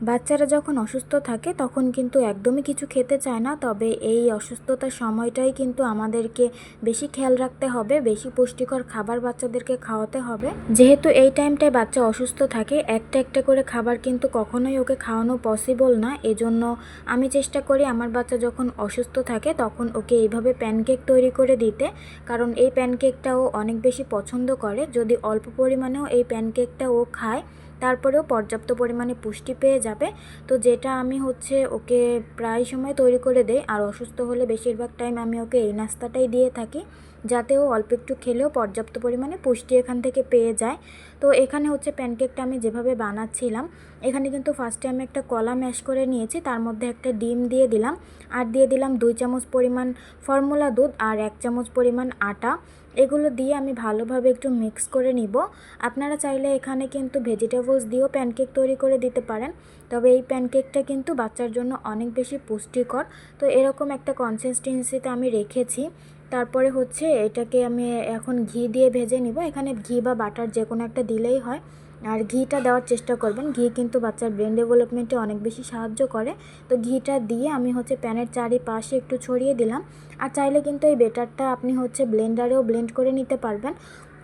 বাচ্চারা যখন অসুস্থ থাকে তখন কিন্তু একদমই কিছু খেতে চায় না, তবে এই অসুস্থতার সময়টাই কিন্তু আমাদেরকে বেশি খেয়াল রাখতে হবে, বেশি পুষ্টিকর খাবার বাচ্চাদেরকে খাওয়াতে হবে। যেহেতু এই টাইমটায় বাচ্চা অসুস্থ থাকে, একটা একটা করে খাবার কিন্তু কখনোই ওকে খাওয়ানো পসিবল না। এজন্য আমি চেষ্টা করি আমার বাচ্চা যখন অসুস্থ থাকে তখন ওকে এইভাবে প্যানকেক তৈরি করে দিতে, কারণ এই প্যানকেকটা ও অনেক বেশি পছন্দ করে। যদি অল্প পরিমাণেও এই প্যানকেকটা ও খায় তারপরেও পর্যাপ্ত পরিমাণে পুষ্টি পেয়ে যাবে। তো যেটা আমি ওকে প্রায় সময় তৈরি করে দেই, আর অসুস্থ হলে বেশিরভাগ টাইম আমি ওকে এই নাস্তাটাই দিয়ে থাকি, যাতে ও অল্প একটু খেলেও পর্যাপ্ত পরিমাণে পুষ্টি এখান থেকে পেয়ে যায়। তো এখানে প্যানকেকটা আমি যেভাবে বানাচ্ছিলাম, এখানে কিন্তু ফার্স্টে আমি একটা কলা ম্যাশ করে নিয়েছি, তার মধ্যে একটা ডিম দিয়ে দিলাম, আর দিয়ে দিলাম 2 চামচ পরিমাণ ফর্মুলা দুধ আর 1 চামচ পরিমাণ আটা। এগুলো দিয়ে আমি ভালোভাবে একটু মিক্স করে নিব। আপনারা চাইলে এখানে কিন্তু ভেজিটেবলস দিয়েও প্যানকেক তৈরি করে দিতে পারেন, তবে এই প্যানকেকটা কিন্তু বাচ্চার জন্য অনেক বেশি পুষ্টিকর। তো এরকম একটা কনসিস্টেন্সিতে আমি রেখেছি। তারপরে এটাকে আমি এখন ঘি দিয়ে ভেজে নিব। এখানে ঘি বা বাটার যে কোনো একটা দিলেই হয়, আর ঘিটা দেওয়ার চেষ্টা করবেন। ঘি কিন্তু বাচ্চার ব্রেন ডেভেলপমেন্টে অনেক বেশি সাহায্য করে। তো ঘিটা দিয়ে আমি প্যানের চারিপাশে একটু ছড়িয়ে দিলাম। আর চাইলে কিন্তু এই বেটারটা আপনি ব্লেন্ডারেও ব্লেন্ড করে নিতে পারবেন,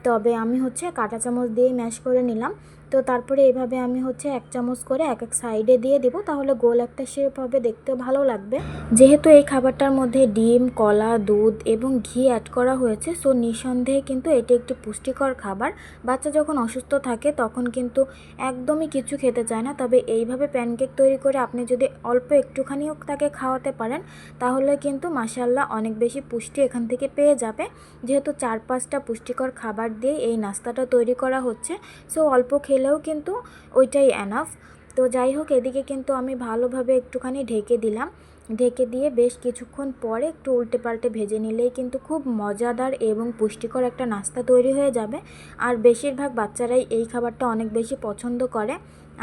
তবে আমি কাঁটা চামচ দিয়ে ম্যাশ করে নিলাম। তো তারপরে এইভাবে আমি 1 চামচ করে এক এক সাইডে দিয়ে দিব, তাহলে গোল একটা শেপ হবে, দেখতে ভালো লাগবে। যেহেতু এই খাবারটার মধ্যে ডিম, কলা, দুধ এবং ঘি অ্যাড করা হয়েছে, সো নিঃসন্দেহে কিন্তু এটি একটি পুষ্টিকর খাবার। বাচ্চা যখন অসুস্থ থাকে তখন কিন্তু একদমই কিছু খেতে চায় না, তবে এইভাবে প্যানকেক তৈরি করে আপনি যদি অল্প একটুখানিও তাকে খাওয়াতে পারেন তাহলে কিন্তু মাশাআল্লাহ অনেক বেশি পুষ্টি এখান থেকে পেয়ে যাবে। যেহেতু 4-5টা পুষ্টিকর খাবার দিয়ে এই নাস্তাটা তৈরি করা হচ্ছে, সো অল্প খেলেও কিন্তু ওইটাই এনাফ। তো যাই হোক, এদিকে কিন্তু আমি ভালোভাবে একটুখানি ঢেকে দিলাম। ঢেকে দিয়ে বেশ কিছুক্ষণ পরে একটু উল্টে পাল্টে ভেজে নিলেই কিন্তু খুব মজাদার এবং পুষ্টিকর একটা নাস্তা তৈরি হয়ে যাবে। আর বেশিরভাগ বাচ্চারাই এই খাবারটা অনেক বেশি পছন্দ করে।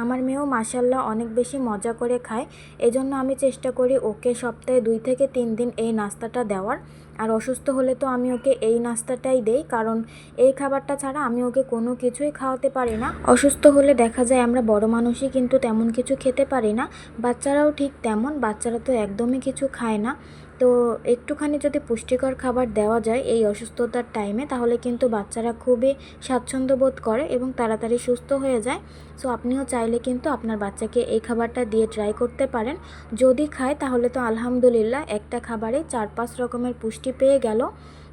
আমার মেয়েও মাশাআল্লাহ অনেক বেশি মজা করে খায়। এজন্য আমি চেষ্টা করি ওকে সপ্তাহে 2 থেকে 3 দিন এই নাস্তাটা দেওয়ার। আর অসুস্থ হলে তো আমি ওকে এই নাস্তাটাই দেই, কারণ এই খাবারটা ছাড়া আমি ওকে কোনো কিছুই খাওয়াতে পারি না। অসুস্থ হলে দেখা যায় আমরা বড় মানুষই কিন্তু তেমন কিছু খেতে পারি না, বাচ্চারাও ঠিক তেমন। বাচ্চারা তো একদমই কিছু খায় না। তো একটুখানি যদি পুষ্টিকর খাবার দেওয়া যায় এই অসুস্থতার টাইমে, তাহলে কিন্তু বাচ্চারা খুবই স্বাচ্ছন্দ্য বোধ করে এবং তাড়াতাড়ি সুস্থ হয়ে যায়। সো আপনিও চাইলে কিন্তু আপনার বাচ্চাকে এই খাবারটা দিয়ে ট্রাই করতে পারেন। যদি খায় তাহলে তো আলহামদুলিল্লাহ, একটা খাবারে 4-5 রকমের পুষ্টি পেয়ে গেল।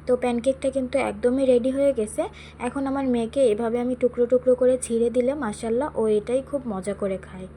তো প্যানকেকটা কিন্তু একদমই রেডি হয়ে গেছে। এখন আমার মেয়েকে এভাবে আমি টুকরো টুকরো করে ছিঁড়ে দিলে মাশাআল্লাহ ও এটাই খুব মজা করে খায়।